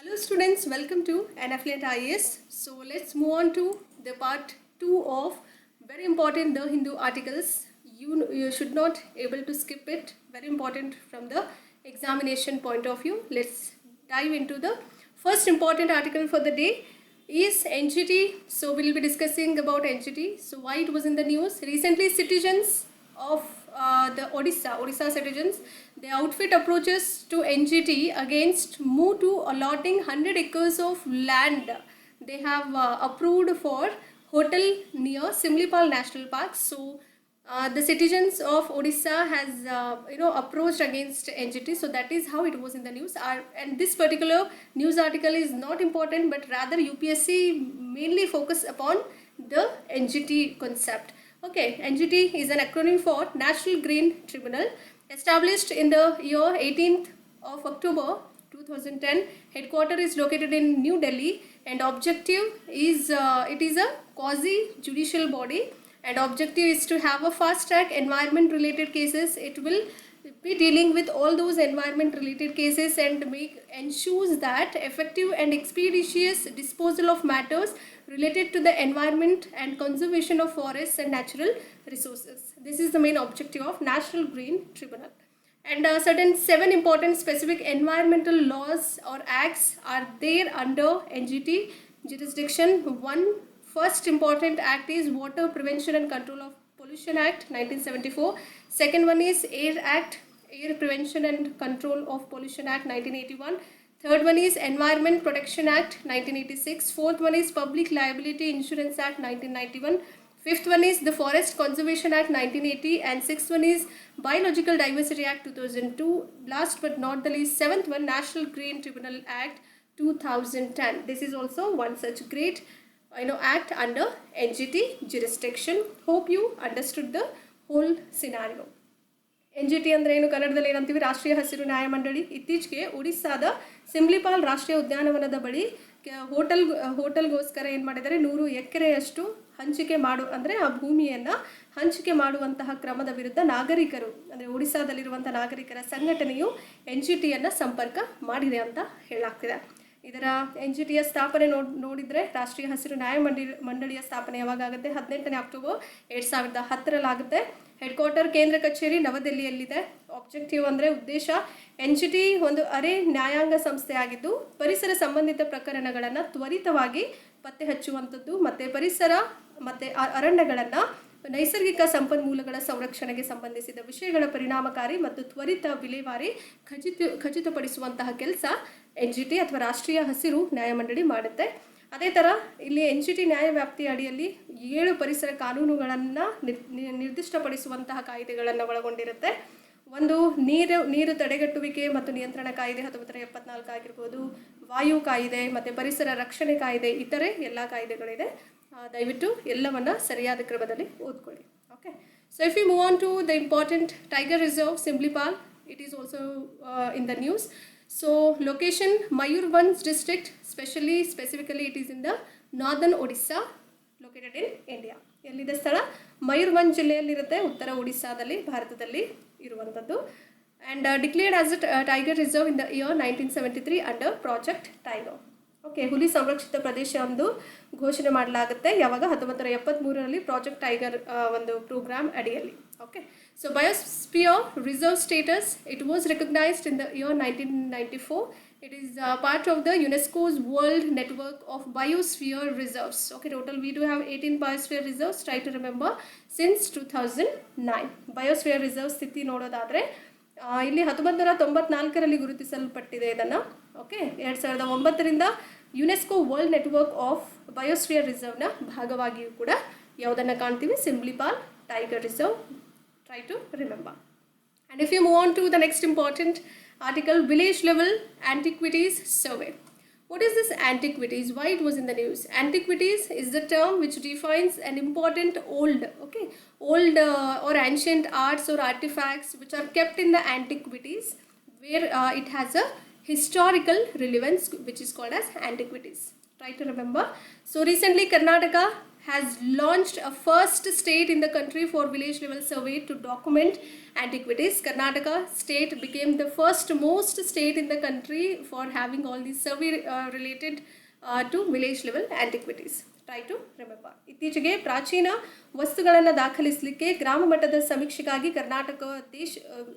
Hello students, welcome to an Affiliate IAS. So let's move on to the part 2 of very important The Hindu articles. You should not able to skip it. Very important from the examination point of view. Let's dive into the first important article for the day is NGT. So we'll be discussing about NGT. So why it was in the news. Recently citizens of the Odisha citizens, the outfit approaches to NGT against move to allotting 100 acres of land they have approved for hotel near Simlipal National Park. So the citizens of Odisha has approached against NGT. So that is how it was in the news. And this particular news article is not important, but rather UPSC mainly focus upon the NGT concept. Okay, NGT is an acronym for National Green Tribunal, established in the year 18th of October 2010. Headquarters is located in New Delhi, and objective is it is a quasi judicial body, and objective is to have a fast track environment related cases. It will be dealing with all those environment related cases and ensures that effective and expeditious disposal of matters related to the environment and conservation of forests and natural resources. This is the main objective of National Green Tribunal. And certain 7 important specific environmental laws or acts are there under NGT jurisdiction. One first important act is Water Prevention and Control of Pollution Act 1974. Second one is Air Prevention and Control of Pollution Act 1981. Third one is Environment Protection Act 1986. Fourth one is Public Liability Insurance Act 1991. Fifth one is the Forest Conservation Act 1980, and sixth one is Biological Diversity Act 2002. Last but not the least, seventh one, National Green Tribunal Act 2010. This is also one such great act under NGT jurisdiction. Hope you understood the whole scenario. NGT ಅಂದರೆ ಏನು ಕನ್ನಡದಲ್ಲಿ ಏನಂತೀವಿ, ರಾಷ್ಟ್ರೀಯ ಹಸಿರು ನ್ಯಾಯಮಂಡಳಿ. ಇತ್ತೀಚೆಗೆ ಒಡಿಸ್ಸಾದ ಸಿಮ್ಲಿಪಾಲ್ ರಾಷ್ಟ್ರೀಯ ಉದ್ಯಾನವನದ ಬಳಿ ಹೋಟೆಲ್ಗೋಸ್ಕರ ಏನು ಮಾಡಿದ್ದಾರೆ, 100 ಎಕರೆಯಷ್ಟು ಹಂಚಿಕೆ ಅಂದರೆ ಆ ಭೂಮಿಯನ್ನು ಹಂಚಿಕೆ ಮಾಡುವಂತಹ ಕ್ರಮದ ವಿರುದ್ಧ ನಾಗರಿಕರು ಅಂದರೆ ಒಡಿಸ್ಸಾದಲ್ಲಿರುವಂಥ ನಾಗರಿಕರ ಸಂಘಟನೆಯು NGTಯನ್ನು ಸಂಪರ್ಕ ಮಾಡಿದೆ ಅಂತ ಹೇಳಲಾಗ್ತಿದೆ. ಇದರ NGTಯ ಸ್ಥಾಪನೆ ನೋಡಿದರೆ ರಾಷ್ಟ್ರೀಯ ಹಸಿರು ಮಂಡಳಿಯ ಸ್ಥಾಪನೆ ಯಾವಾಗ ಆಗುತ್ತೆ, 18ನೇ ಅಕ್ಟೋಬರ್ 2010 ಆಗುತ್ತೆ. ಹೆಡ್ಕ್ವಾರ್ಟರ್ ಕೇಂದ್ರ ಕಚೇರಿ ನವದೆಹಲಿಯಲ್ಲಿದೆ. ಆಬ್ಜೆಕ್ಟಿವ್ ಅಂದರೆ ಉದ್ದೇಶ, NGT ಒಂದು ಅರೆ ನ್ಯಾಯಾಂಗ ಸಂಸ್ಥೆ ಆಗಿದ್ದು ಪರಿಸರ ಸಂಬಂಧಿತ ಪ್ರಕರಣಗಳನ್ನು ತ್ವರಿತವಾಗಿ ಪತ್ತೆ ಹಚ್ಚುವಂಥದ್ದು ಮತ್ತು ಪರಿಸರ ಮತ್ತು ಅರಣ್ಯಗಳನ್ನು ನೈಸರ್ಗಿಕ ಸಂಪನ್ಮೂಲಗಳ ಸಂರಕ್ಷಣೆಗೆ ಸಂಬಂಧಿಸಿದ ವಿಷಯಗಳ ಪರಿಣಾಮಕಾರಿ ಮತ್ತು ತ್ವರಿತ ವಿಲೇವಾರಿ ಖಚಿತಪಡಿಸುವಂತಹ ಕೆಲಸ NGT ಅಥವಾ ರಾಷ್ಟ್ರೀಯ ಹಸಿರು ನ್ಯಾಯಮಂಡಳಿ ಮಾಡುತ್ತೆ. ಅದೇ ಥರ ಇಲ್ಲಿ NGT ನ್ಯಾಯ ವ್ಯಾಪ್ತಿಯ ಅಡಿಯಲ್ಲಿ 7 ಪರಿಸರ ಕಾನೂನುಗಳನ್ನು ನಿರ್ದಿಷ್ಟಪಡಿಸುವಂತಹ ಕಾಯ್ದೆಗಳನ್ನು ಒಳಗೊಂಡಿರುತ್ತೆ. ಒಂದು ನೀರು ತಡೆಗಟ್ಟುವಿಕೆ ಮತ್ತು ನಿಯಂತ್ರಣ ಕಾಯ್ದೆ 1974 ಆಗಿರ್ಬೋದು, ವಾಯು ಕಾಯ್ದೆ ಮತ್ತು ಪರಿಸರ ರಕ್ಷಣೆ ಕಾಯ್ದೆ, ಇತರೆ ಎಲ್ಲ ಕಾಯ್ದೆಗಳಿದೆ. ದಯವಿಟ್ಟು ಎಲ್ಲವನ್ನ ಸರಿಯಾದ ಕ್ರಮದಲ್ಲಿ ಓದ್ಕೊಳ್ಳಿ. Okay, so if you move on to the important tiger reserve Simlipal, it is also in the news. So location Mayurbhanj district, specifically it is in the northern Odisha, located in India. ಎಲ್ಲಿದೆ ಸ್ಥಳ? ಮಯೂರ್ಭಂಜ್ ಜಿಲ್ಲೆಯಲ್ಲಿರುತ್ತೆ, ಉತ್ತರ ಒಡಿಸ್ಸಾದಲ್ಲಿ, ಭಾರತದಲ್ಲಿ ಇರುವಂಥದ್ದು. And declared as a tiger reserve in the year 1973 under project tiger. Okay, ಹುಲಿ ಸಂರಕ್ಷಿತ ಪ್ರದೇಶ ಒಂದು ಘೋಷಣೆ ಮಾಡಲಾಗುತ್ತೆ ಯಾವಾಗ, 1973ರಲ್ಲಿ ಪ್ರಾಜೆಕ್ಟ್ ಟೈಗರ್ ಒಂದು ಪ್ರೋಗ್ರಾಮ್ ಅಡಿಯಲ್ಲಿ. Okay, so biosphere reserve status, it was recognised in the year 1994. It is part of the UNESCO's World Network of Biosphere Reserves. Okay, total we do have 18 biosphere reserves. Try to remember since 2009. Biosphere reserve ಸ್ಥಿತಿ ನೋಡೋದಾದರೆ ಇಲ್ಲಿ 1994ರಲ್ಲಿ ಗುರುತಿಸಲ್ಪಟ್ಟಿದೆ ಇದನ್ನು. Okay, 2009ರಿಂದ UNESCO world network of biosphere ರಿಸರ್ವ್ನ ಭಾಗವಾಗಿಯೂ ಕೂಡ ಯಾವುದನ್ನು ಕಾಣ್ತೀವಿ, Simlipal tiger reserve. Try to remember. And if you move on to the next important article, village level antiquities survey. What is this antiquities? Why it was in the news? Antiquities is the term which defines an important old or ancient arts or artifacts which are kept in the antiquities, where it has a historical relevance, which is called as antiquities. Try to remember. So recently Karnataka has launched a first state in the country for village level survey to document antiquities. Karnataka state became the first most state in the country for having all these survey related to village level antiquities. Try to remember. ಇತ್ತೀಚೆಗೆ ಪ್ರಾಚೀನ ವಸ್ತುಗಳನ್ನು ದಾಖಲಿಸಲಿಕ್ಕೆ ಗ್ರಾಮ ಮಟ್ಟದ ಸಮೀಕ್ಷೆಗಾಗಿ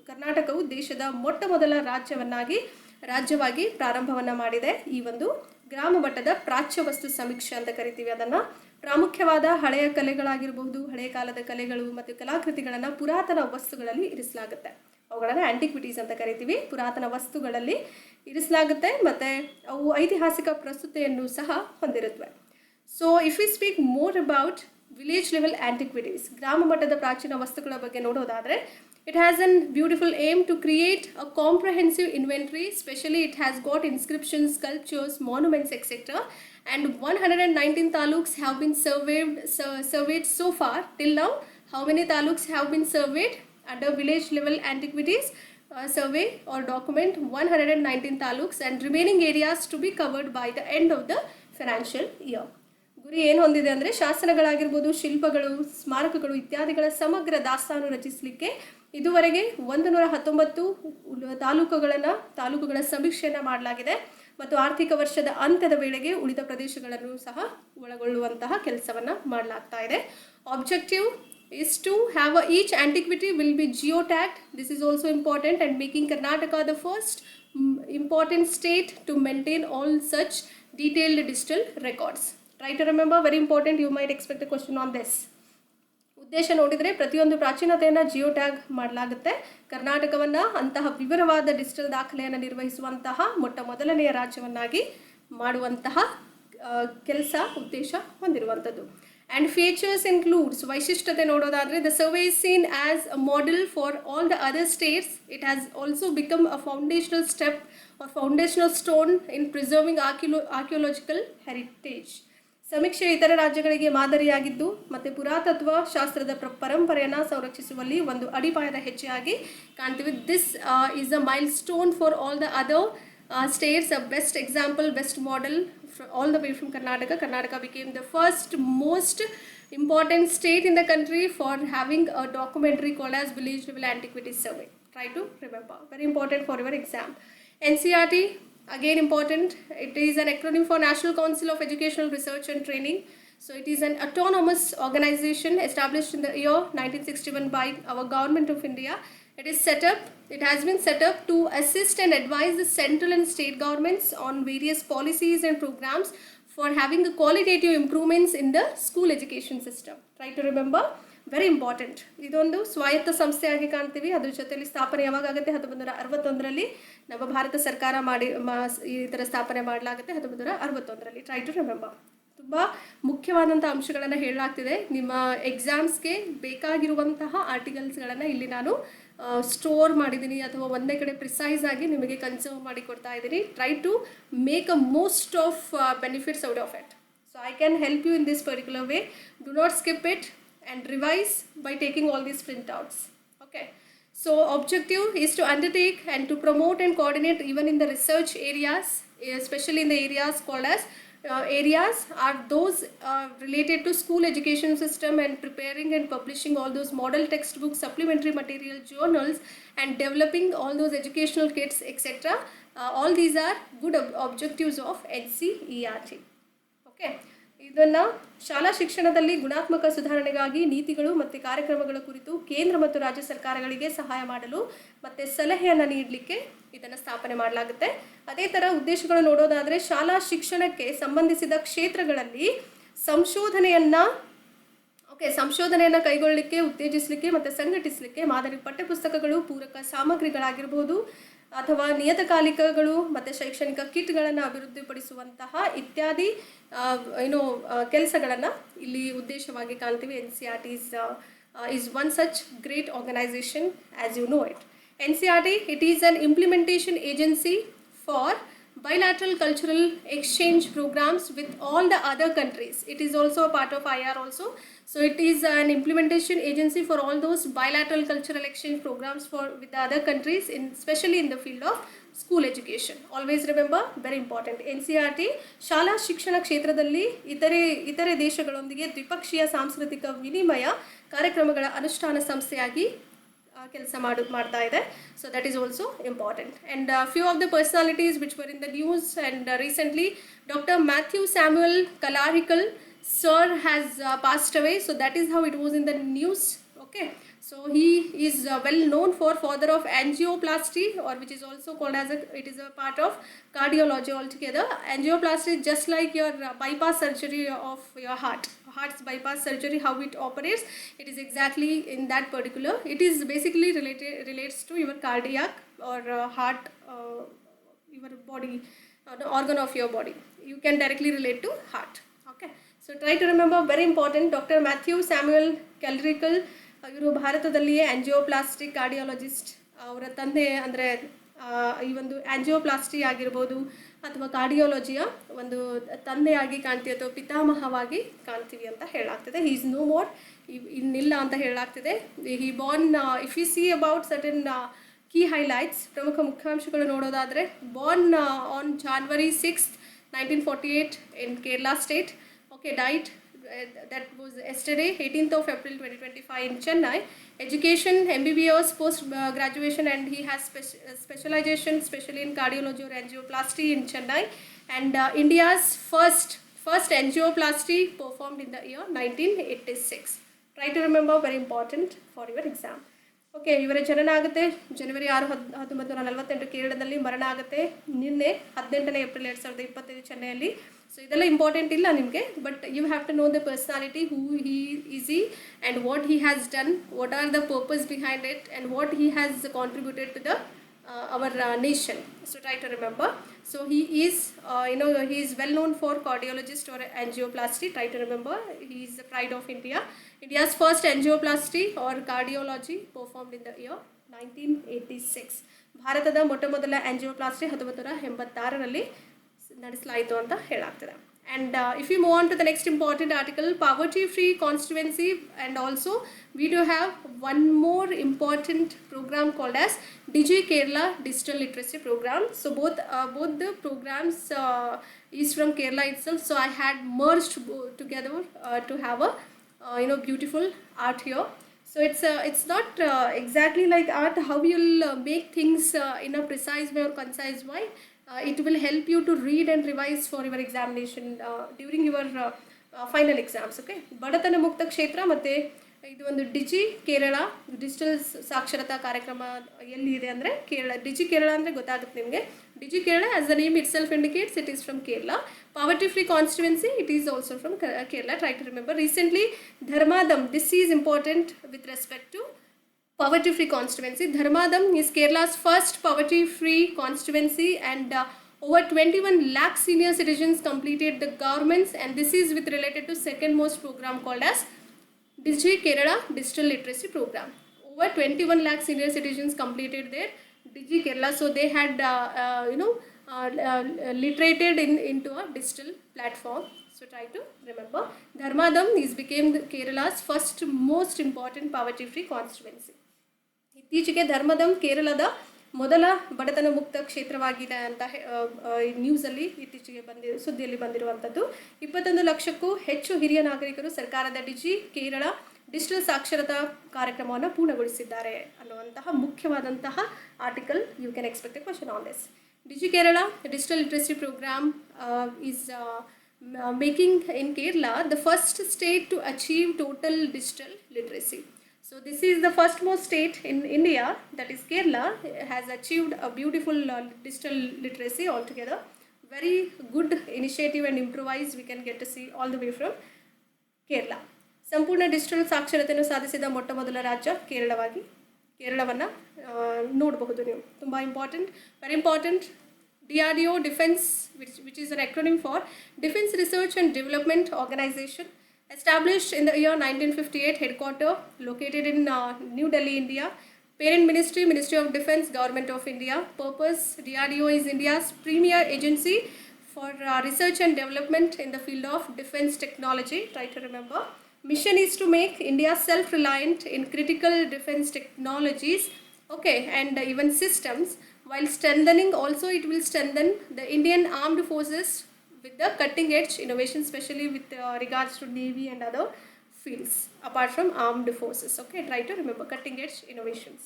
ಕರ್ನಾಟಕವು ದೇಶದ ಮೊಟ್ಟ ಮೊದಲ ರಾಜ್ಯವಾಗಿ ಪ್ರಾರಂಭವನ್ನು ಮಾಡಿದೆ. ಈ ಒಂದು ಗ್ರಾಮ ಮಟ್ಟದ ಪ್ರಾಚ್ಯ ವಸ್ತು ಸಮೀಕ್ಷೆ ಅಂತ ಕರಿತೀವಿ. ಅದನ್ನು ಪ್ರಾಮುಖ್ಯವಾದ ಹಳೆಯ ಕಲೆಗಳಾಗಿರಬಹುದು, ಹಳೆಯ ಕಾಲದ ಕಲೆಗಳು ಮತ್ತು ಕಲಾಕೃತಿಗಳನ್ನು ಪುರಾತನ ವಸ್ತುಗಳಲ್ಲಿ ಇರಿಸಲಾಗುತ್ತೆ. ಅವುಗಳನ್ನು ಆಂಟಿಕ್ವಿಟೀಸ್ ಅಂತ ಕರಿತೀವಿ. ಪುರಾತನ ವಸ್ತುಗಳಲ್ಲಿ ಇರಿಸಲಾಗುತ್ತೆ ಮತ್ತು ಅವು ಐತಿಹಾಸಿಕ ಪ್ರಸ್ತುತಿಯನ್ನು ಸಹ ಹೊಂದಿರುತ್ತವೆ. So if we speak more about village level antiquities, ಗ್ರಾಮ ಮಟ್ಟದ ಪ್ರಾಚೀನ ವಸ್ತುಗಳ ಬಗ್ಗೆ ನೋಡೋದಾದರೆ, it has a beautiful aim to create a comprehensive inventory. Especially it has got inscriptions, sculptures, monuments, etc. And 119 taluks have been surveyed so far. Till now, how many taluks have been surveyed under village level antiquities survey or document? 119 taluks, and remaining areas to be covered by the end of the financial year. ಗುರಿ ಏನು ಹೊಂದಿದೆ ಅಂದರೆ, ಶಾಸನಗಳಾಗಿರ್ಬೋದು, ಶಿಲ್ಪಗಳು, ಸ್ಮಾರಕಗಳು ಇತ್ಯಾದಿಗಳ ಸಮಗ್ರ ದಾಸ್ತಾನು ರಚಿಸಲಿಕ್ಕೆ ಇದುವರೆಗೆ 119 ತಾಲೂಕುಗಳ ಸಮೀಕ್ಷೆಯನ್ನು ಮಾಡಲಾಗಿದೆ ಮತ್ತು ಆರ್ಥಿಕ ವರ್ಷದ ಅಂತ್ಯದ ವೇಳೆಗೆ ಉಳಿದ ಪ್ರದೇಶಗಳನ್ನು ಸಹ ಒಳಗೊಳ್ಳುವಂತಹ ಕೆಲಸವನ್ನು ಮಾಡಲಾಗ್ತಾ ಇದೆ. Objective is to have each antiquity will be geotagged. This is also important, and making Karnataka the first important state to maintain all such detailed digital records. Try to remember, very important, you might expect a question on this. ಉದ್ದೇಶ ನೋಡಿದರೆ, ಪ್ರತಿಯೊಂದು ಪ್ರಾಚೀನತೆಯನ್ನು ಜಿಯೋಟ್ಯಾಗ್ ಮಾಡಲಾಗುತ್ತೆ. ಕರ್ನಾಟಕವನ್ನು ಅಂತಹ ವಿವರವಾದ digital ದಾಖಲೆಯನ್ನು ನಿರ್ವಹಿಸುವಂತಹ ಮೊಟ್ಟ ಮೊದಲನೆಯ ರಾಜ್ಯವನ್ನಾಗಿ ಮಾಡುವಂತಹ ಕೆಲಸ ಉದ್ದೇಶ ಹೊಂದಿರುವಂಥದ್ದು. ಆ್ಯಂಡ್ ಫೀಚರ್ಸ್ ಇನ್ಕ್ಲೂಡ್ಸ್, ವೈಶಿಷ್ಟ್ಯತೆ ನೋಡೋದಾದರೆ, the survey is seen as a model for all the other states. It has also become a foundational step or foundational stone in preserving archaeological heritage. ಸಮೀಕ್ಷೆ ಇತರ ರಾಜ್ಯಗಳಿಗೆ ಮಾದರಿಯಾಗಿದ್ದು ಮತ್ತು ಪುರಾತತ್ವ ಶಾಸ್ತ್ರದ ಪರಂಪರೆಯನ್ನು ಸಂರಕ್ಷಿಸುವಲ್ಲಿ ಒಂದು ಅಡಿಪಾಯದ ಹೆಜ್ಜೆಯಾಗಿ ಕಾಣ್ತೀವಿ. This is a milestone for all the other states, a best example, best model all the way from Karnataka. Karnataka became the first most important state in the country for having a documentary called as Village Level Antiquities Survey. Try to remember, very important for your exam. NCERT, again important, it is an acronym for National Council of Educational Research and Training. So it is an autonomous organization established in the year 1961 by our government of India. It has been set up to assist and advise the central and state governments on various policies and programs for having the qualitative improvements in the school education system. Try to remember, very important. ಇದೊಂದು ಸ್ವಾಯತ್ತ ಸಂಸ್ಥೆಯಾಗಿ ಕಾಣ್ತೀವಿ. ಅದ್ರ ಜೊತೆಯಲ್ಲಿ ಸ್ಥಾಪನೆ ಯಾವಾಗ ಆಗುತ್ತೆ? 1961ರಲ್ಲಿ ನಮ್ಮ ಭಾರತ ಸರ್ಕಾರ ಈ ಥರ ಸ್ಥಾಪನೆ ಮಾಡಲಾಗುತ್ತೆ 1961ರಲ್ಲಿ. Try to remember. ತುಂಬ ಮುಖ್ಯವಾದಂಥ ಅಂಶಗಳನ್ನು ಹೇಳಲಾಗ್ತಿದೆ. ನಿಮ್ಮ ಎಕ್ಸಾಮ್ಸ್ಗೆ ಬೇಕಾಗಿರುವಂತಹ ಆರ್ಟಿಕಲ್ಸ್ಗಳನ್ನು ಇಲ್ಲಿ ನಾನು ಸ್ಟೋರ್ ಮಾಡಿದ್ದೀನಿ ಅಥವಾ ಒಂದೇ ಕಡೆ ಪ್ರಿಸೈಸ್ ಆಗಿ ನಿಮಗೆ ಕನ್ಸರ್ವ್ ಮಾಡಿ ಕೊಡ್ತಾ ಇದ್ದೀನಿ. Try to make a most of benefits out of it. So I can help you in this particular way. Do not skip it and revise by taking all these printouts. Okay, so objective is to undertake and to promote and coordinate even in the research areas, especially in the areas called as areas are those related to school education system, and preparing and publishing all those model textbooks, supplementary material, journals, and developing all those educational kits, etc. All these are good objectives of NCERT. Okay, ಇದನ್ನು ಶಾಲಾ ಶಿಕ್ಷಣದಲ್ಲಿ ಗುಣಾತ್ಮಕ ಸುಧಾರಣೆಗಾಗಿ ನೀತಿಗಳು ಮತ್ತು ಕಾರ್ಯಕ್ರಮಗಳ ಕುರಿತು ಕೇಂದ್ರ ಮತ್ತು ರಾಜ್ಯ ಸರ್ಕಾರಗಳಿಗೆ ಸಹಾಯ ಮಾಡಲು ಮತ್ತು ಸಲಹೆಯನ್ನು ನೀಡಲಿಕ್ಕೆ ಇದನ್ನು ಸ್ಥಾಪನೆ ಮಾಡಲಾಗುತ್ತೆ. ಅದೇ ಥರ ಉದ್ದೇಶಗಳು ನೋಡೋದಾದರೆ, ಶಾಲಾ ಶಿಕ್ಷಣಕ್ಕೆ ಸಂಬಂಧಿಸಿದ ಕ್ಷೇತ್ರಗಳಲ್ಲಿ ಸಂಶೋಧನೆಯನ್ನು ಕೈಗೊಳ್ಳಲಿಕ್ಕೆ, ಉತ್ತೇಜಿಸಲಿಕ್ಕೆ ಮತ್ತು ಸಂಘಟಿಸಲಿಕ್ಕೆ ಮಾದರಿ ಪಠ್ಯಪುಸ್ತಕಗಳು, ಪೂರಕ ಸಾಮಗ್ರಿಗಳಾಗಿರ್ಬೋದು ಅಥವಾ ನಿಯತಕಾಲಿಕಗಳು ಮತ್ತು ಶೈಕ್ಷಣಿಕ ಕಿಟ್ಗಳನ್ನು ಅಭಿವೃದ್ಧಿಪಡಿಸುವಂತಹ ಇತ್ಯಾದಿ ಕೆಲಸಗಳನ್ನು ಇಲ್ಲಿ ಉದ್ದೇಶವಾಗಿ ಕಾಣ್ತೀವಿ. NCERT is one such great organization, as you know it. NCERT, it is an implementation agency for bilateral cultural exchange programs with all the other countries. It is also a part of IR also. So it is an implementation agency for all those bilateral cultural exchange programs with the other countries, especially in the field of school education. Always remember, very important. NCERT ಶಾಲಾ ಶಿಕ್ಷಣ ಕ್ಷೇತ್ರದಲ್ಲಿ ಇತರೆ ದೇಶಗಳೊಂದಿಗೆ ದ್ವಿಪಕ್ಷೀಯ ಸಾಂಸ್ಕೃತಿಕ ವಿನಿಮಯ ಕಾರ್ಯಕ್ರಮಗಳ ಅನುಷ್ಠಾನ ಸಂಸ್ಥೆಯಾಗಿ ಕೆಲಸ ಮಾಡ್ತಾ ಇದೆ. So that is also important. And few of the personalities which were in the news and recently Dr. Matthew Samuel Kalarikal sir has passed away. So that is how it was in the news. Okay, so he is well known for father of angioplasty, or which is also called as it is a part of cardiology altogether. Angioplasty is just like your bypass surgery of your heart's bypass surgery, how it operates. It is exactly in that particular. It is basically relates to your cardiac or heart, your body, the organ of your body. You can directly relate to heart. Okay, so try to remember, very important. Dr. Matthew Samuel Kalarikal, ಇವರು ಭಾರತದಲ್ಲಿಯೇ ಆಂಜಿಯೋಪ್ಲಾಸ್ಟಿಕ್ cardiologist. ಅವರ ತಂದೆ ಅಂದರೆ ಈ ಒಂದು angioplasty ಆಗಿರ್ಬೋದು ಅಥವಾ ಕಾರ್ಡಿಯಾಲಜಿಯ ಒಂದು ತಂದೆಯಾಗಿ ಕಾಣ್ತೀವಿ ಅಥವಾ ಪಿತಾಮಹವಾಗಿ ಕಾಣ್ತೀವಿ ಅಂತ ಹೇಳಲಾಗ್ತದೆ. ಹಿ ಈಸ್ ನೋ ಮೋರ್, ಇನ್ನಿಲ್ಲ ಅಂತ ಹೇಳಲಾಗ್ತಿದೆ. He born, if you see about certain key highlights, ಪ್ರಮುಖ ಮುಖ್ಯಾಂಶಗಳು ನೋಡೋದಾದರೆ, born on January 6th, 1948 in Kerala state. Okay, died that was yesterday, 18th of April 2025 in Chennai. Education, MBBS post graduation, and he has specialization especially in cardiology or angioplasty in Chennai. And India's first angioplasty performed in the year 1986. Try to remember, very important for your exam. Okay, ಇವರ ಜನನ ಆಗುತ್ತೆ January 6, 1948 ಕೇರಳದಲ್ಲಿ. ಮರಣ ಆಗುತ್ತೆ ನಿನ್ನೆ 18ನೇ April 2025 ಚೆನ್ನೈಯಲ್ಲಿ. So ಇದೆಲ್ಲ ಇಂಪಾರ್ಟೆಂಟ್ ಇಲ್ಲ ನಿಮಗೆ, but you have to know the personality, who he is he and what he has done, what are the purpose behind it, and what he has contributed to the our nation. So try to remember. So he is he is well known for cardiologist or angioplasty. Try to remember, he is the pride of India. India's first angioplasty or cardiology performed in the year 1986. ಭಾರತದ ಮೊಟ್ಟಮೊದಲ angioplasty 1986ರಲ್ಲಿ ನಡೆಸಲಾಯಿತು ಅಂತ ಹೇಳಲಾಗ್ತದೆ. And if we move on to the next important article, poverty free constituency, and also we do have one more important program called as Digi Kerala Digital Literacy Program. So both the programs is from Kerala itself. So I had merged together to have a beautiful art here. So it's not exactly like art, how you'll make things in a precise way or concise way. It will help you to read and revise for your examination during your final exams. Okay, ಬಡತನ ಮುಕ್ತ ಕ್ಷೇತ್ರ ಮತ್ತು ಇದು ಒಂದು DG Kerala digital ಸಾಕ್ಷರತಾ ಕಾರ್ಯಕ್ರಮ ಎಲ್ಲಿದೆ ಅಂದರೆ ಕೇರಳ. ಡಿಜಿ ಕೇರಳ ಅಂದರೆ ಗೊತ್ತಾಗುತ್ತೆ ನಿಮಗೆ. Digi Kerala, as the name itself indicates, it is from Kerala. Poverty free constituency, it is also from Kerala. Try to remember. Recently, Dharmadam, this is important with respect to poverty free constituency. Dharmadam is Kerala's first poverty free constituency, and over 21 lakh senior citizens completed the government's, and this is with related to second most program called as Digi Kerala Digital Literacy Program. Over 21 lakh senior citizens completed their Digi Kerala, so they had literated into a digital platform. So try to remember, Dharmadam became Kerala's first most important poverty free constituency. ಇತ್ತೀಚೆಗೆ ಧರ್ಮದಂ ಕೇರಳದ ಮೊದಲ ಬಡತನ ಮುಕ್ತ ಕ್ಷೇತ್ರವಾಗಿದೆ ಅಂತ ನ್ಯೂಸಲ್ಲಿ ಇತ್ತೀಚೆಗೆ ಸುದ್ದಿಯಲ್ಲಿ ಬಂದಿರುವಂಥದ್ದು. 21 ಲಕ್ಷಕ್ಕೂ ಹೆಚ್ಚು ಹಿರಿಯ ನಾಗರಿಕರು ಸರ್ಕಾರದ ಡಿಜಿ ಕೇರಳ ಡಿಜಿಟಲ್ ಸಾಕ್ಷರತಾ ಕಾರ್ಯಕ್ರಮವನ್ನು ಪೂರ್ಣಗೊಳಿಸಿದ್ದಾರೆ ಅನ್ನುವಂತಹ ಮುಖ್ಯವಾದಂತಹ article. You can expect a question on this. Digi Kerala digital literacy program is making in Kerala the first state to achieve total digital literacy. So this is the first most state in India, that is Kerala, has achieved a beautiful digital literacy altogether. Very good initiative and improvise we can get to see all the way from Kerala. ಸಂಪೂರ್ಣ digital ಸಾಕ್ಷರತೆಯನ್ನು ಸಾಧಿಸಿದ ಮೊಟ್ಟ ಮೊದಲ ರಾಜ್ಯ ಕೇರಳವನ್ನು ನೋಡಬಹುದು ನೀವು. ತುಂಬ important, very important. DRDO Defense, which is an acronym for Defense Research and Development Organization, established in the year 1958, headquarter located in New Delhi, India. Parent Ministry, Ministry of Defense, Government of India. Purpose, DRDO is India's premier agency for research and development in the field of defense technology. Try to remember. Mission is to make India self-reliant in critical defense technologies, okay, and even systems, while strengthening also it will strengthen the Indian armed forces with the cutting edge innovation, especially with regards to navy and other fields apart from armed forces. Okay, try to remember cutting edge innovations.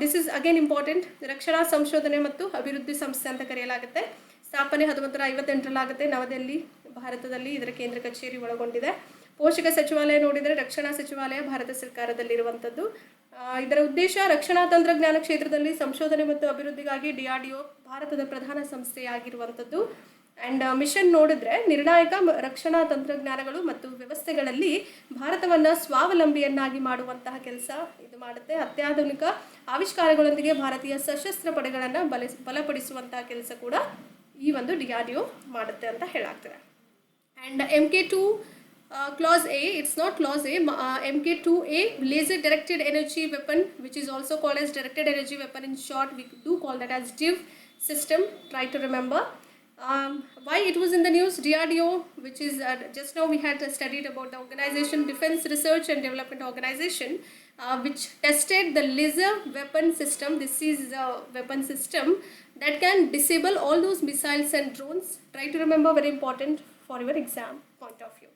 This is again important. ರಕ್ಷಣಾ ಸಂಶೋಧನೆ ಮತ್ತು ಅಭಿವೃದ್ಧಿ ಸಂಸ್ಥೆ ಅಂತ ಕರೆಯಲಾಗುತ್ತೆ. ಸ್ಥಾಪನೆ 1958 ಆಗುತ್ತೆ. ನವದೆಹಲಿ ಭಾರತದಲ್ಲಿ ಇದರ ಕೇಂದ್ರ ಕಚೇರಿ ಒಳಗೊಂಡಿದೆ. ಪೋಷಕ ಸಚಿವಾಲಯ ನೋಡಿದರೆ ರಕ್ಷಣಾ ಸಚಿವಾಲಯ ಭಾರತ ಸರ್ಕಾರದಲ್ಲಿರುವಂಥದ್ದು. ಇದರ ಉದ್ದೇಶ ರಕ್ಷಣಾ ತಂತ್ರಜ್ಞಾನ ಕ್ಷೇತ್ರದಲ್ಲಿ ಸಂಶೋಧನೆ ಮತ್ತು ಅಭಿವೃದ್ಧಿಗಾಗಿ DRDO ಭಾರತದ ಪ್ರಧಾನ ಸಂಸ್ಥೆಯಾಗಿರುವಂಥದ್ದು. ಆ್ಯಂಡ್ ಮಿಷನ್ ನೋಡಿದ್ರೆ ನಿರ್ಣಾಯಕ ರಕ್ಷಣಾ ತಂತ್ರಜ್ಞಾನಗಳು ಮತ್ತು ವ್ಯವಸ್ಥೆಗಳಲ್ಲಿ ಭಾರತವನ್ನು ಸ್ವಾವಲಂಬಿಯನ್ನಾಗಿ ಮಾಡುವಂತಹ ಕೆಲಸ ಇದು ಮಾಡುತ್ತೆ. ಅತ್ಯಾಧುನಿಕ ಆವಿಷ್ಕಾರಗಳೊಂದಿಗೆ ಭಾರತೀಯ ಸಶಸ್ತ್ರ ಪಡೆಗಳನ್ನು ಬಲಪಡಿಸುವಂತಹ ಕೆಲಸ ಕೂಡ ಈ ಒಂದು DRDO ಮಾಡುತ್ತೆ ಅಂತ ಹೇಳಾಗ್ತದೆ. And MK2 clause A, it's not clause A, MK2A, laser directed energy weapon, which is also called as directed energy weapon. In short, we do call that as DIV system. Try to remember. Why it was in the news? DRDO, which is just now we had studied about the organization, Defense Research and Development Organization, which tested the laser weapon system. This is a weapon system that can disable all those missiles and drones. Try to remember, very important for your exam point of view.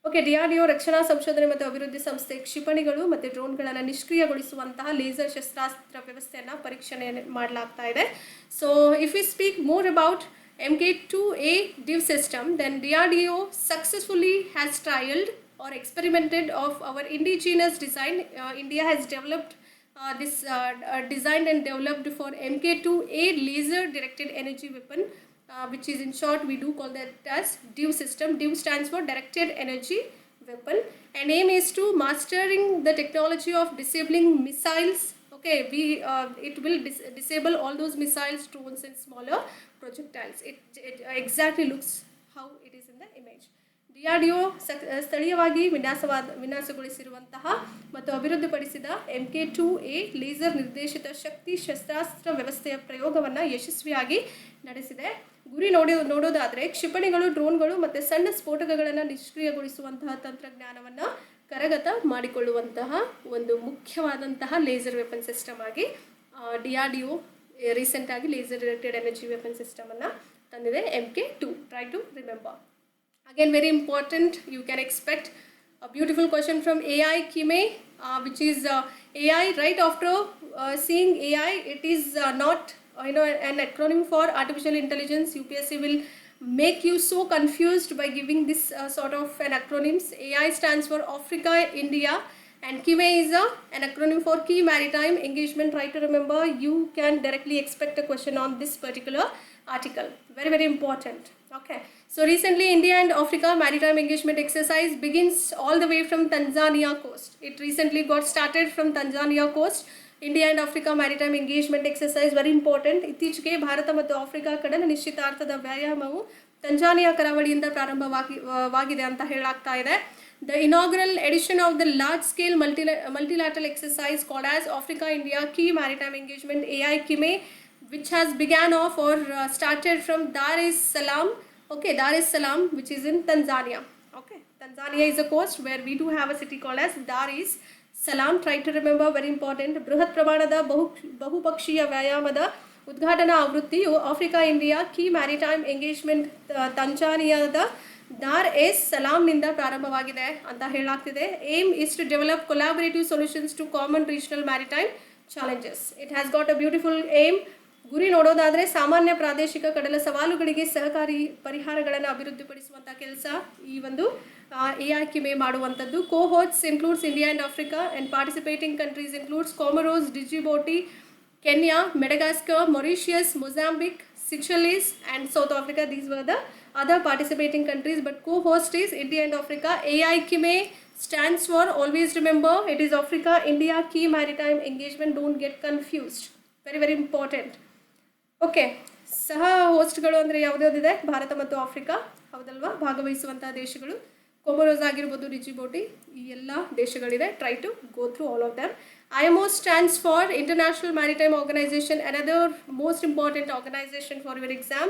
Okay, DRDO ರಕ್ಷಣಾ ಸಂಶೋಧನೆ ಮತ್ತು ಅಭಿವೃದ್ಧಿ ಸಂಸ್ಥೆ ಕ್ಷಿಪಣಿಗಳು ಮತ್ತು ಡ್ರೋನ್ಗಳನ್ನು ನಿಷ್ಕ್ರಿಯಗೊಳಿಸುವಂತಹ laser ಶಸ್ತ್ರಾಸ್ತ್ರ ವ್ಯವಸ್ಥೆಯನ್ನು ಪರೀಕ್ಷಣೆ ಮಾಡಲಾಗ್ತಾ ಇದೆ. So if we speak more about MK2A DIV system, then DRDO successfully has trialed or experimented of our indigenous design. India has developed this designed and developed for MK2A laser directed energy weapon, which is in short we do call that as DIV system. DIV stands for directed energy weapon, and aim is to mastering the technology of disabling missiles. Okay, it will disable all those missiles, drones and smaller projectiles. It exactly looks how it is in the image. DRDO ಸ್ಥಳೀಯವಾಗಿ ವಿನ್ಯಾಸಗೊಳಿಸಿರುವಂತಹ ಮತ್ತು ಅಭಿವೃದ್ಧಿಪಡಿಸಿದ MK2A laser ನಿರ್ದೇಶಿತ ಶಕ್ತಿ ಶಸ್ತ್ರಾಸ್ತ್ರ ವ್ಯವಸ್ಥೆಯ ಪ್ರಯೋಗವನ್ನು ಯಶಸ್ವಿಯಾಗಿ ನಡೆಸಿದೆ. ಗುರಿ ನೋಡೋದಾದರೆ ಕ್ಷಿಪಣಿಗಳು, ಡ್ರೋನ್ಗಳು ಮತ್ತು ಸಣ್ಣ ಸ್ಫೋಟಕಗಳನ್ನು ನಿಷ್ಕ್ರಿಯಗೊಳಿಸುವಂತಹ ತಂತ್ರಜ್ಞಾನವನ್ನು ಕರಗತ ಮಾಡಿಕೊಳ್ಳುವಂತಹ ಒಂದು ಮುಖ್ಯವಾದಂತಹ ಲೇಸರ್ ವೆಪನ್ ಸಿಸ್ಟಮ್ ಆಗಿ DRDO ರೀಸೆಂಟಾಗಿ ಲೇಸರ್ ಡೈರೆಕ್ಟೆಡ್ ಎನರ್ಜಿ ವೆಪನ್ ಸಿಸ್ಟಮನ್ನು ತಂದಿದೆ, MK2. Try to remember. Again, very important, you can expect a beautiful question from AI Kime, which is AI. Right after seeing AI, it is not an acronym for artificial intelligence. UPSC will make you so confused by giving this sort of an acronyms. AI stands for Africa, India, and Kime is an acronym for Key Maritime Engagement. Try to remember, you can directly expect a question on this particular article. Very, very important. Okay, so recently India and Africa Maritime Engagement Exercise begins all the way from Tanzania coast. It recently got started from Tanzania coast. India and Africa Maritime Engagement Exercise, very important. ಇತ್ತೀಚೆಗೆ ಭಾರತ ಮತ್ತು Africa ಕಡಲ ನಿಶ್ಚಿತಾರ್ಥದ ವ್ಯಾಯಾಮವು ತಂಜಾನಿಯಾ ಕರಾವಳಿಯಿಂದ ಪ್ರಾರಂಭವಾಗಿದೆ ಅಂತ ಹೇಳಲಾಗ್ತಾ ಇದೆ. The inaugural edition of the large-scale multilateral exercise called as Africa India Key Maritime Engagement AI Kime, which has began off or started from Dar es Salaam. Okay, Dar es Salaam, which is in Tanzania. Okay, Tanzania is a coast where we do have a city called as Dar es Salaam. Try to remember, very important. ಬೃಹತ್ ಪ್ರಮಾಣದ ಬಹುಪಕ್ಷೀಯ ವ್ಯಾಯಾಮದ ಉದ್ಘಾಟನಾ ಆವೃತ್ತಿಯು Africa India key maritime engagement ತಂಜಾನಿಯಾದ Dar es ಸಲಾಂನಿಂದ ಪ್ರಾರಂಭವಾಗಿದೆ ಅಂತ ಹೇಳಲಾಗ್ತಿದೆ. Aim is to develop collaborative solutions to common regional maritime challenges. It has got a beautiful aim. ಗುರಿ ನೋಡೋದಾದರೆ ಸಾಮಾನ್ಯ ಪ್ರಾದೇಶಿಕ ಕಡಲ ಸವಾಲುಗಳಿಗೆ ಸಹಕಾರಿ ಪರಿಹಾರಗಳನ್ನು ಅಭಿವೃದ್ಧಿಪಡಿಸುವಂಥ ಕೆಲಸ ಈ ಒಂದು AI Kime ಮಾಡುವಂಥದ್ದು. Cohosts includes India and Africa and participating countries includes Comoros, Djibouti, Kenya, Madagascar, Mauritius, Mozambique, Seychelles and South Africa. These were the other participating countries, but co-host is India and Africa. AI Kime stands for, always remember, it is Africa India Key Maritime Engagement. Don't get confused. Very, very important. Okay, ಸಹ ಹೋಸ್ಟ್ಗಳು ಅಂದರೆ ಯಾವುದ್ಯಾವುದಿದೆ? ಭಾರತ ಮತ್ತು Africa, ಹೌದಲ್ವಾ? ಭಾಗವಹಿಸುವಂತಹ ದೇಶಗಳು ಕೊಮೊರೋಸ್ ಆಗಿರ್ಬೋದು, Djibouti, ಈ ಎಲ್ಲ ದೇಶಗಳಿದೆ. Try to go through all of them. IMO stands for International Maritime Organization, another most important organization for your exam.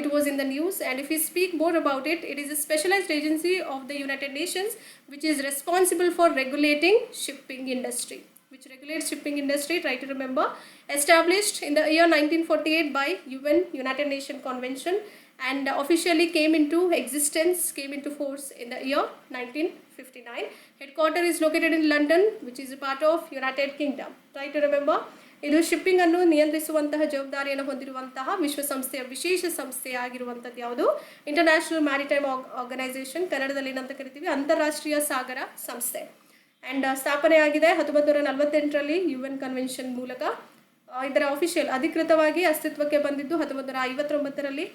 It was in the news, and if we speak more about it, it is a specialized agency of the United Nations which is responsible for regulating shipping industry. which regulates shipping industry. Try to remember. Established in the year 1948 by UN, United Nations Convention, and officially came into existence, came into force in the year 1959. Headquarter is located in London, which is a part of United Kingdom. Try to remember. ಇದು shipping ಅನ್ನು ನಿಯಂತ್ರಿಸುವಂತಹ ಜವಾಬ್ದಾರಿಯನ್ನು ಹೊಂದಿರುವಂತಹ ವಿಶ್ವಸಂಸ್ಥೆಯ ವಿಶೇಷ ಸಂಸ್ಥೆಯಾಗಿರುವಂಥದ್ದು ಯಾವುದು? International Maritime organisation, ಕನ್ನಡದಲ್ಲಿ ಏನಂತ ಕರಿತೀವಿ ಅಂತಾರಾಷ್ಟ್ರೀಯ ಸಾಗರ ಸಂಸ್ಥೆ. ಆ್ಯಂಡ್ ಸ್ಥಾಪನೆಯಾಗಿದೆ 1948ರಲ್ಲಿ UN ಕನ್ವೆನ್ಷನ್ ಮೂಲಕ. ಇದರ ಅಫಿಷಿಯಲ್ ಅಧಿಕೃತವಾಗಿ ಅಸ್ತಿತ್ವಕ್ಕೆ ಬಂದಿದ್ದು 1959ರಲ್ಲಿ.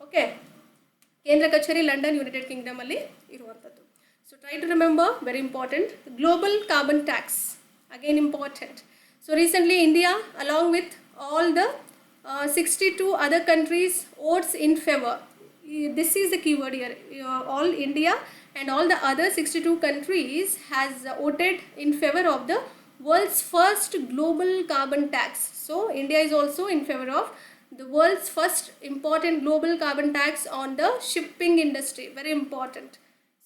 ಓಕೆ, ಕೇಂದ್ರ ಕಚೇರಿ ಲಂಡನ್, ಯುನೈಟೆಡ್ ಕಿಂಗ್ಡಮ್ ಅಲ್ಲಿ ಇರುವಂಥದ್ದು. So try to remember, very important. Global carbon tax, again important. So recently India, along with all the 62 other countries, votes in favor. This is the keyword here. All India and all the other 62 countries has voted in favor of the world's first global carbon tax. So India is also in favor of the world's first important global carbon tax on the shipping industry. Very important.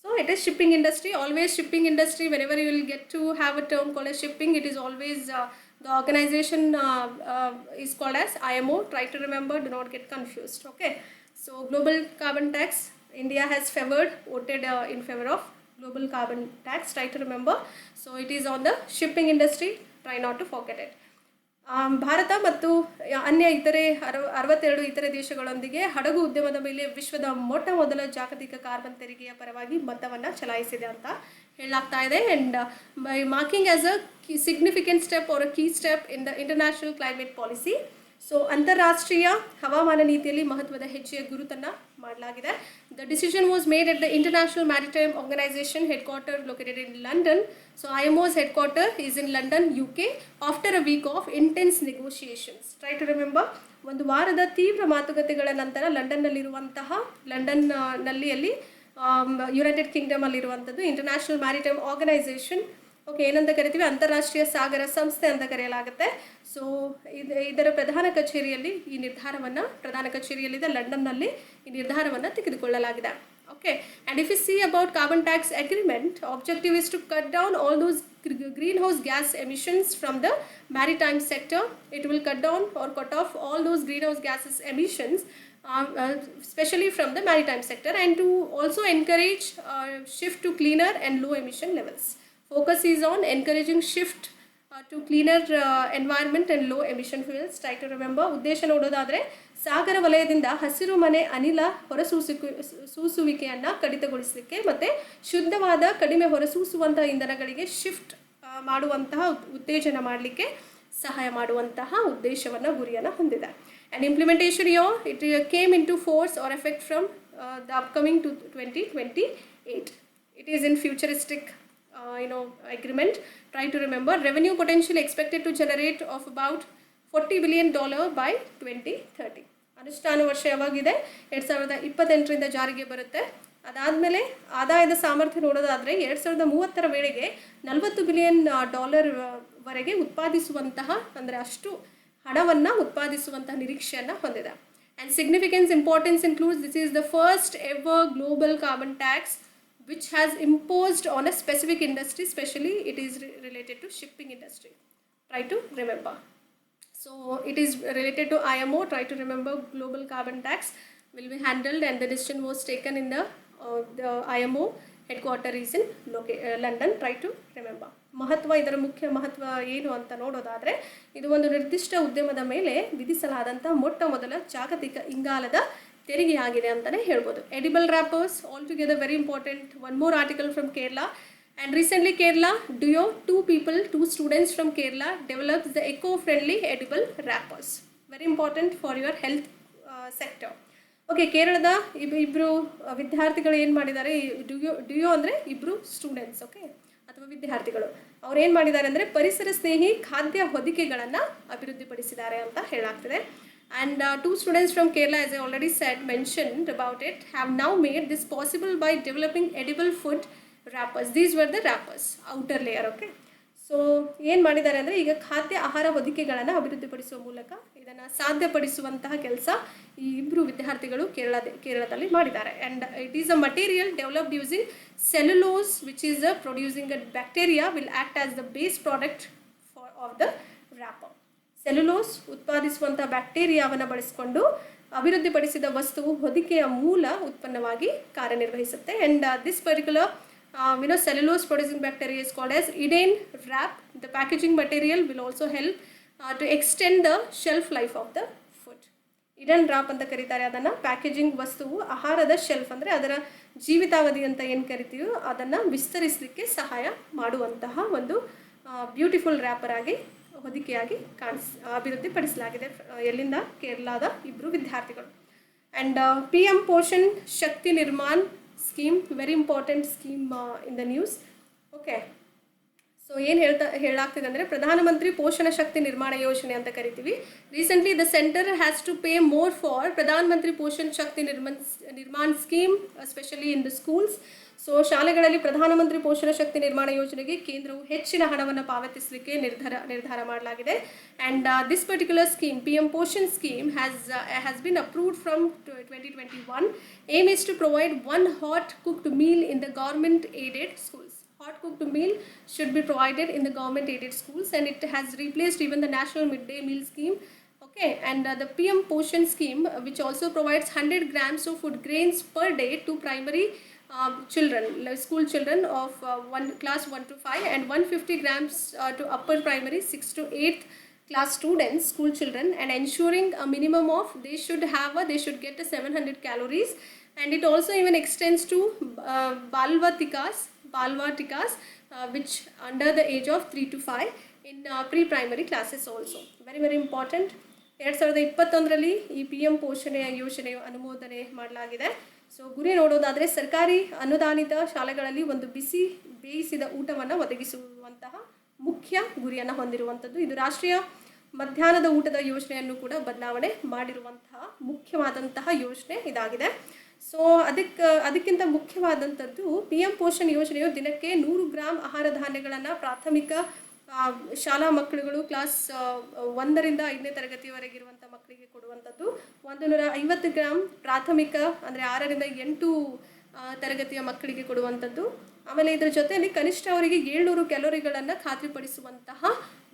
So it is shipping industry, always shipping industry. Whenever you will get to have a term called as shipping, it is always the organization is called as IMO. Try to remember, do not get confused. Okay, so global carbon tax, India has voted in favor of global carbon tax. Try to remember. So it is on the shipping industry. Try not to forget it. Bharat ಮತ್ತು ಅನ್ಯ ಇತರೆ 62 ಇತರೆ ದೇಶಗಳೊಂದಿಗೆ ಹಡಗು ಉದ್ಯಮದ ಮೇಲೆ ವಿಶ್ವದ ಮೊಟ್ಟ ಮೊದಲ ಜಾಗತಿಕ ಕಾರ್ಬನ್ ತೆರಿಗೆಯ ಪರವಾಗಿ ಮತವನ್ನು ಚಲಾಯಿಸಿದೆ ಅಂತ ಹೇಳಲಾಗ್ತಾ ಇದೆ. And by marking as a significant step or a key step in the international climate policy. So ಅಂತಾರಾಷ್ಟ್ರೀಯ ಹವಾಮಾನ ನೀತಿಯಲ್ಲಿ ಮಹತ್ವದ ಹೆಜ್ಜೆಯ ಗುರುತನ್ನು ಮಾಡಲಾಗಿದೆ. The decision was made at the International Maritime Organisation headquarter located in London. So IMO's headquarter is in London, UK, after a week of intense negotiations. Try to remember. ಒಂದು ವಾರದ ತೀವ್ರ ಮಾತುಕತೆಗಳ ನಂತರ ಲಂಡನ್ನಲ್ಲಿ ಯುನೈಟೆಡ್ ಕಿಂಗ್ಡಮ್ ಅಲ್ಲಿರುವಂಥದ್ದು International Maritime Organisation. Okay, ಏನಂತ ಕರಿತೀವಿ? ಅಂತಾರಾಷ್ಟ್ರೀಯ ಸಾಗರ ಸಂಸ್ಥೆ ಅಂತ ಕರೆಯಲಾಗುತ್ತೆ. ಸೊ ಇದರ ಪ್ರಧಾನ ಕಚೇರಿಯಲ್ಲಿದೆ ಲಂಡನ್ನಲ್ಲಿ ಈ ನಿರ್ಧಾರವನ್ನು ತೆಗೆದುಕೊಳ್ಳಲಾಗಿದೆ. Okay, and if you see about carbon tax agreement, objective is to cut down all those greenhouse gas emissions from the maritime sector. It will cut down or cut off all those greenhouse gases emissions, especially from the maritime sector, and to also encourage shift to cleaner and low emission levels. Focus is on encouraging shift to cleaner environment and low emission fuels. Try to remember. ಉದ್ದೇಶ ನೋಡೋದಾದರೆ ಸಾಗರ ವಲಯದಿಂದ ಹಸಿರು ಮನೆ ಅನಿಲ ಹೊರಸೂಸುವಿಕೆಯನ್ನು ಕಡಿತಗೊಳಿಸಲಿಕ್ಕೆ ಮತ್ತು ಶುದ್ಧವಾದ ಕಡಿಮೆ ಹೊರಸೂಸುವಂತಹ ಇಂಧನಗಳಿಗೆ shift ಮಾಡುವಂತಹ ಉತ್ತೇಜನ ಮಾಡಲಿಕ್ಕೆ ಸಹಾಯ ಮಾಡುವಂತಹ ಗುರಿಯನ್ನು ಹೊಂದಿದೆ. And implementation it came into force or effect from the upcoming to 2028. It is in futuristic agreement. Try to remember. Revenue potential expected to generate of about $40 billion by 2030. ಅನುಷ್ಠಾನ ವರ್ಷ ಯಾವಾಗಿದೆ? 2028ರಿಂದ ಜಾರಿಗೆ ಬರುತ್ತೆ. ಅದಾದಮೇಲೆ ಆದಾಯದ ಸಾಮರ್ಥ್ಯ ನೋಡೋದಾದರೆ 2030ರ ವೇಳೆಗೆ $40 ಬಿಲಿಯನ್ ವರೆಗೆ ಉತ್ಪಾದಿಸುವಂತಹ, ಅಂದರೆ ಅಷ್ಟು ಹಣವನ್ನು ಉತ್ಪಾದಿಸುವಂತಹ ನಿರೀಕ್ಷೆಯನ್ನು ಹೊಂದಿದೆ. And significance importance includes this is the first ever global carbon tax which has imposed on a specific industry, especially it is related to shipping industry. Try to remember. So it is related to IMO. Try to remember, global carbon tax will be handled and the decision was taken in the IMO headquarter is in London. Try to remember. ಇದರ ಮುಖ್ಯ ಮಹತ್ವ ಏನು ಅಂತ ನೋಡೋದಾದರೆ, ಇದು ಒಂದು ನಿರ್ದಿಷ್ಟ ಉದ್ಯಮದ ಮೇಲೆ ವಿಧಿಸಲಾದಂಥ ಮೊಟ್ಟ ಮೊದಲ ಜಾಗತಿಕ ಇಂಗಾಲದ ತೆರಿಗೆಯಾಗಿದೆ ಅಂತಲೇ ಹೇಳ್ಬೋದು. Edible wrappers all together very important. One more article from Kerala. And recently Kerala duo two students from Kerala develops the eco-friendly edible wrappers. Very important for your health sector. Okay, ಕೇರಳದ ಇಬ್ಬರು ವಿದ್ಯಾರ್ಥಿಗಳು ಏನು ಮಾಡಿದ್ದಾರೆ, ಡುಯೋ ಅಂದರೆ ಇಬ್ಬರು ಸ್ಟೂಡೆಂಟ್ಸ್, ಓಕೆ, ಅಥವಾ ವಿದ್ಯಾರ್ಥಿಗಳು. ಅವ್ರು ಏನು ಮಾಡಿದ್ದಾರೆ ಅಂದರೆ ಪರಿಸರ ಸ್ನೇಹಿ ಖಾದ್ಯ ಹೊದಿಕೆಗಳನ್ನು ಅಭಿವೃದ್ಧಿಪಡಿಸಿದ್ದಾರೆ ಅಂತ ಹೇಳಾಗ್ತದೆ. And two students from Kerala, as I already mentioned about it, have now made this possible by developing edible food wrappers. These were the wrappers, outer layer, okay. So ಏನು ಮಾಡಿದ್ದಾರೆ ಅಂದರೆ, ಈಗ ಖಾದ್ಯ ಆಹಾರ ಹೊದಿಕೆಗಳನ್ನು ಅಭಿವೃದ್ಧಿಪಡಿಸುವ ಮೂಲಕ ಇದನ್ನು ಸಾಧ್ಯಪಡಿಸುವಂತಹ ಕೆಲಸ ಈ ಇಬ್ಬರು ವಿದ್ಯಾರ್ಥಿಗಳು ಕೇರಳದಲ್ಲಿ ಮಾಡಿದ್ದಾರೆ. And it is a material developed using cellulose which is producing a bacteria will act as the base product of the wrapper. Cellulose ಉತ್ಪಾದಿಸುವಂಥ ಬ್ಯಾಕ್ಟೀರಿಯಾವನ್ನು ಬಳಸಿಕೊಂಡು ಅಭಿವೃದ್ಧಿಪಡಿಸಿದ ವಸ್ತುವು ಹೊದಿಕೆಯ ಮೂಲ ಉತ್ಪನ್ನವಾಗಿ ಕಾರ್ಯನಿರ್ವಹಿಸುತ್ತೆ. And this particular cellulose producing bacteria is called as Eden wrap. The packaging material will also help to extend the shelf life of the food. Eden wrap ಅಂತ ಕರೀತಾರೆ ಅದನ್ನು. ಪ್ಯಾಕೇಜಿಂಗ್ ವಸ್ತುವು ಆಹಾರದ ಶೆಲ್ಫ್ ಅಂದರೆ ಅದರ ಜೀವಿತಾವಧಿ ಅಂತ ಏನು ಕರಿತೀವೋ ಅದನ್ನು ವಿಸ್ತರಿಸಲಿಕ್ಕೆ ಸಹಾಯ ಮಾಡುವಂತಹ ಒಂದು ಬ್ಯೂಟಿಫುಲ್ ರ್ಯಾಪರ್ ಆಗಿ ಹೊದಿಕೆಯಾಗಿ ಅಭಿವೃದ್ಧಿಪಡಿಸಲಾಗಿದೆ. ಎಲ್ಲಿಂದ? ಕೇರಳದ ಇಬ್ಬರು ವಿದ್ಯಾರ್ಥಿಗಳು. And PM Poshan Shakti Nirman scheme, very important scheme in the news. Okay, so ಏನು ಹೇಳಾಗ್ತಿದೆ ಅಂದರೆ ಪ್ರಧಾನಮಂತ್ರಿ ಪೋಷಣ ಶಕ್ತಿ ನಿರ್ಮಾಣ ಯೋಜನೆ ಅಂತ ಕರಿತೀವಿ. Recently the centre has to pay more for Pradhanmantri Poshan Shakti Nirman scheme, especially in the schools. So ಶಾಲೆಗಳಲ್ಲಿ ಪ್ರಧಾನಮಂತ್ರಿ ಪೋಷಣ ಶಕ್ತಿ ನಿರ್ಮಾಣ ಯೋಜನೆಗೆ ಕೇಂದ್ರವು ಹೆಚ್ಚಿನ ಹಣವನ್ನು ಪಾವತಿಸಲಿಕ್ಕೆ ನಿರ್ಧಾರ ಮಾಡಲಾಗಿದೆ. And this particular scheme, PM Poshan scheme has been approved from 2021. Aim is to provide one hot cooked meal in the government aided schools. Hot cooked meal should be provided in the government aided schools, and it has replaced even the national midday meal scheme. Okay, and the PM Poshan scheme, which also provides 100 grams of food grains per day to primary children, school children of class 1 to 5, and 150 grams to upper primary 6 to 8th class students, school children, and ensuring a minimum of they should get a 700 calories. And it also even extends to balvatikas, which under the age of 3 to 5 in pre-primary classes also. Very very important. 2021ರಲ್ಲಿ ಈ PM ಪೋಷಣೆ ಯೋಜನೆಯು ಅನುಮೋದನೆ ಮಾಡಲಾಗಿದೆ. So ಗುರಿ ನೋಡೋದಾದರೆ ಸರ್ಕಾರಿ ಅನುದಾನಿತ ಶಾಲೆಗಳಲ್ಲಿ ಒಂದು ಬಿಸಿ ಬೇಯಿಸಿದ ಊಟವನ್ನು ಒದಗಿಸುವಂತಹ ಮುಖ್ಯ ಗುರಿಯನ್ನು ಹೊಂದಿರುವಂಥದ್ದು. ಇದು ರಾಷ್ಟ್ರೀಯ ಮಧ್ಯಾಹ್ನದ ಊಟದ ಯೋಜನೆಯನ್ನು ಕೂಡ ಬದಲಾವಣೆ ಮಾಡಿರುವಂತಹ ಮುಖ್ಯವಾದಂತಹ ಯೋಜನೆ ಇದಾಗಿದೆ. ಸೊ ಅದಕ್ಕಿಂತ ಮುಖ್ಯವಾದಂಥದ್ದು PM ಪೋಷಣ್ ಯೋಜನೆಯು ದಿನಕ್ಕೆ 100 ಗ್ರಾಂ ಆಹಾರ ಧಾನ್ಯಗಳನ್ನು ಪ್ರಾಥಮಿಕ ಶಾಲಾ ಮಕ್ಕಳುಗಳು ಕ್ಲಾಸ್ 1ರಿಂದ 5ನೇ ತರಗತಿಯವರೆಗಿರುವಂಥ ಮಕ್ಕಳಿಗೆ ಕೊಡುವಂಥದ್ದು. 150 ಗ್ರಾಮ್ ಪ್ರಾಥಮಿಕ ಅಂದರೆ 6ರಿಂದ 8 ತರಗತಿಯ ಮಕ್ಕಳಿಗೆ ಕೊಡುವಂಥದ್ದು. ಆಮೇಲೆ ಇದರ ಜೊತೆಯಲ್ಲಿ ಕನಿಷ್ಠ ಅವರಿಗೆ 700 ಕ್ಯಾಲೋರಿಗಳನ್ನು ಖಾತ್ರಿಪಡಿಸುವಂತಹ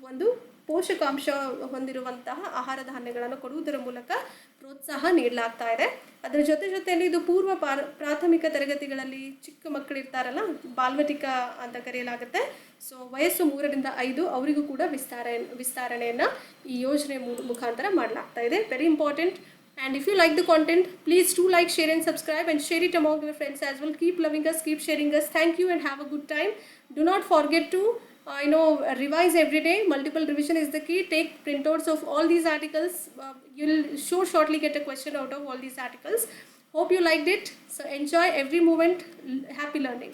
ಒಂದು ಪೋಷಕಾಂಶ ಹೊಂದಿರುವಂತಹ ಆಹಾರ ಧಾನ್ಯಗಳನ್ನು ಕೊಡುವುದರ ಮೂಲಕ ಪ್ರೋತ್ಸಾಹ ನೀಡಲಾಗ್ತಾ ಇದೆ. ಅದರ ಜೊತೆಯಲ್ಲಿ ಇದು ಪೂರ್ವ ಪ್ರಾಥಮಿಕ ತರಗತಿಗಳಲ್ಲಿ ಚಿಕ್ಕ ಮಕ್ಕಳಿರ್ತಾರಲ್ಲ, ಬಾಲ್ವಟಿಕಾ ಅಂತ ಕರೆಯಲಾಗುತ್ತೆ. ಸೊ ವಯಸ್ಸು 3ರಿಂದ 5 ಅವರಿಗೂ ಕೂಡ ವಿಸ್ತರಣೆಯನ್ನು ಈ ಯೋಜನೆ ಮುಖಾಂತರ ಮಾಡಲಾಗ್ತಾ ಇದೆ. Very important. And if you like the content, please do like, share and subscribe, and share it among your friends as well. Keep loving us, keep sharing us. Thank you and have a good time. Do not forget to revise every day. Multiple revision is the key. Take printouts of all these articles. You'll shortly get a question out of all these articles. Hope you liked it. So enjoy every moment. Happy learning.